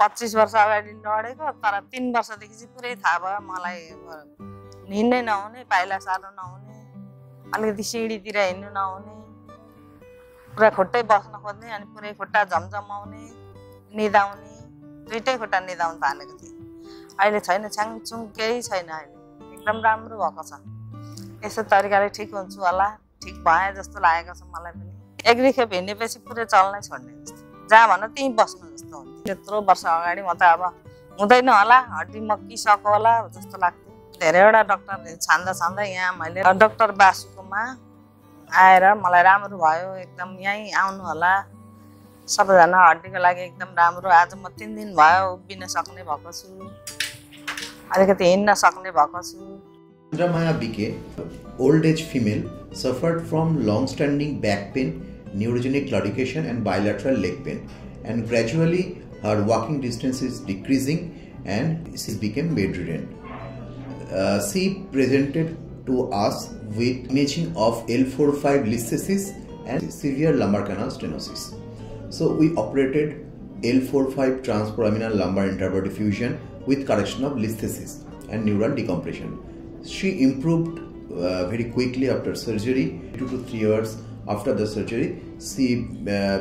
25 वर्ष अगाडि लडेको तर 3 वर्षदेखि चाहिँ पुरै थाहा भयो मलाई हिँड्नै नहुने पाइला सार्नु नहुने अलिकति सिँढीतिर हिँड्नु नहुने पुरा खुट्टै बस्न खोज्ने अनि पुरै खुट्टा झमझमाउने निदाउने दुईटै खुट्टा निदाउन थालेको थिएँ अहिले छैन छ्याङछुङ केही छैन अहिले एकदम राम्रो भएको छ यसो तरिकाले ठिक हुन्छु होला ठिक भए जस्तो लागेको छ मलाई पनि एक दुईखेप हिँडेपछि पुरै चल्नै छोड्ने जस्तो जहाँ भन त्यहीँ बस्नु जस्तो हुन्थ्यो त्यत्रो वर्ष अगाडि म त अब हुँदैन होला हड्डी मक्किसक्यो होला जस्तो लाग्थ्यो धेरैवटा डक्टर छान्दा यहाँ मैले डक्टर बासुकोमा आएर मलाई राम्रो भयो एकदम यहीँ आउनु होला सबैजना हड्डीको लागि एकदम राम्रो आज म 3 दिन भयो उभिन सक्ने भएको छु अलिकति हिँड्न सक्ने भएको छु Chandramaya BK, old age female, suffered from long standing back pain, neurogenic claudication and bilateral leg pain, and gradually her walking distance is decreasing and she became bedridden. She presented to us with imaging of L4-5 listhesis and severe lumbar canal stenosis. So we operated L4-5 transforaminal lumbar intervertebral with correction of listhesis and neural decompression. She improved very quickly after surgery. 2 to 3 years after the surgery, she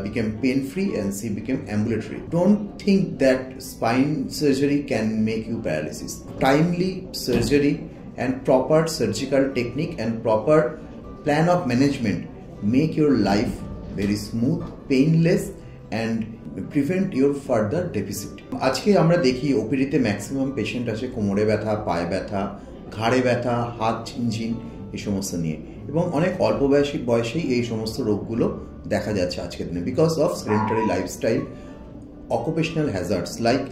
became pain-free and she became ambulatory. Don't think that spine surgery can make you paralysis. Timely surgery and proper surgical technique and proper plan of management make your life very smooth, painless and prevent your further deficit. আজকে আমরা দেখি ওপিডিতে maximum patient আছে কোমরে ব্যথা, পায়ে ব্যথা, ঘাড়ে ব্যথা, হাত ঝিনঝিন এই সমস্ত নিয়ে এবং অনেক অল্প বয়সেই এই সমস্ত রোগগুলো দেখা যাচ্ছে আজকের দিনে because of sedentary lifestyle occupational hazards like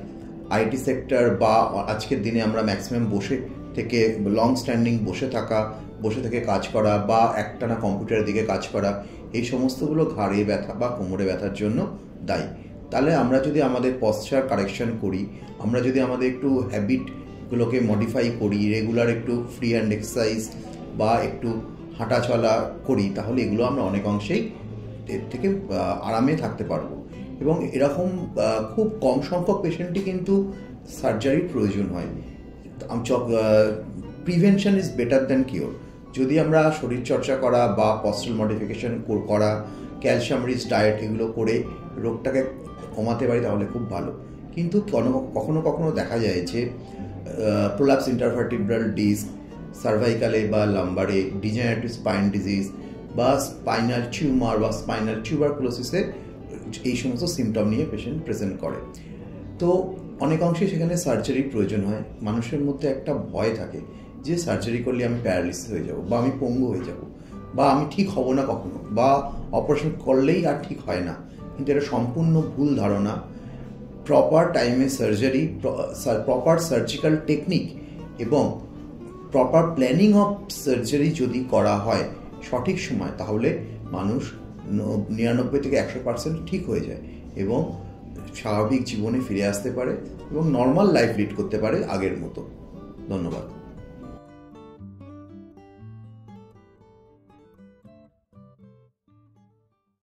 IT sector বা আজকের দিনে আমরা ম্যাক্সিমাম বসে থেকে লং স্ট্যান্ডিং বসে থেকে কাজ করা বা একটানা কম্পিউটারের দিকে কাজ করা এই সমস্তগুলো ঘাড়ে ব্যথা বা কোমরে ব্যথার জন্য দায়ী তাহলে আমরা যদি আমাদের পশ্চার কারেকশন করি আমরা যদি আমাদের একটু হ্যাবিটগুলোকে মডিফাই করি রেগুলার একটু ফ্রি হ্যান্ড এক্সারসাইজ বা একটু হাঁটা চলা করি তাহলে এগুলো আমরা অনেক অংশেই এর থেকে আরামে থাকতে পারবো এবং এরকম খুব কম সংখ্যক পেশেন্টই কিন্তু সার্জারির প্রয়োজন হয় prevention is better than cure যদি আমরা শরীরচর্চা করা বা পশ্চার মডিফিকেশন করা ক্যালসিয়াম রিচ ডায়েট এগুলো করে রোগটাকে কমাতে পারি তাহলে খুব ভালো কিন্তু কখনো কখনো দেখা যায় যে প্রোলাপস ইন্টারভার্টিব্রাল ডিস্ক সার্ভাইকালে বা লাম্বারে ডিজেনারেটিভ স্পাইন ডিজিজ বা স্পাইনাল টিউমার বা স্পাইনাল টিউবারকুলোসিসে এই সমস্ত সিমটম নিয়ে পেশেন্ট প্রেজেন্ট করে তো অনেক অংশে সেখানে সার্জারির প্রয়োজন হয় মানুষের মধ্যে একটা ভয় থাকে যে সার্জারি করলে আমি প্যারালিসিস হয়ে যাব বা আমি পঙ্গু হয়ে যাব বা আমি ঠিক হব না কখনো বা অপারেশন করলেই আর ঠিক হয় না কিন্তু এটা সম্পূর্ণ ভুল ধারণা প্রপার টাইমে সার্জারি প্রপার সার্জিক্যাল টেকনিক এবং প্রপার প্ল্যানিং অফ সার্জারি যদি করা হয় সঠিক সময় তাহলে মানুষ 99 থেকে 100% ঠিক হয়ে যায় এবং স্বাভাবিক জীবনে ফিরে আসতে পারে এবং নর্মাল লাইফ লিড করতে পারে আগের মতো ধন্যবাদ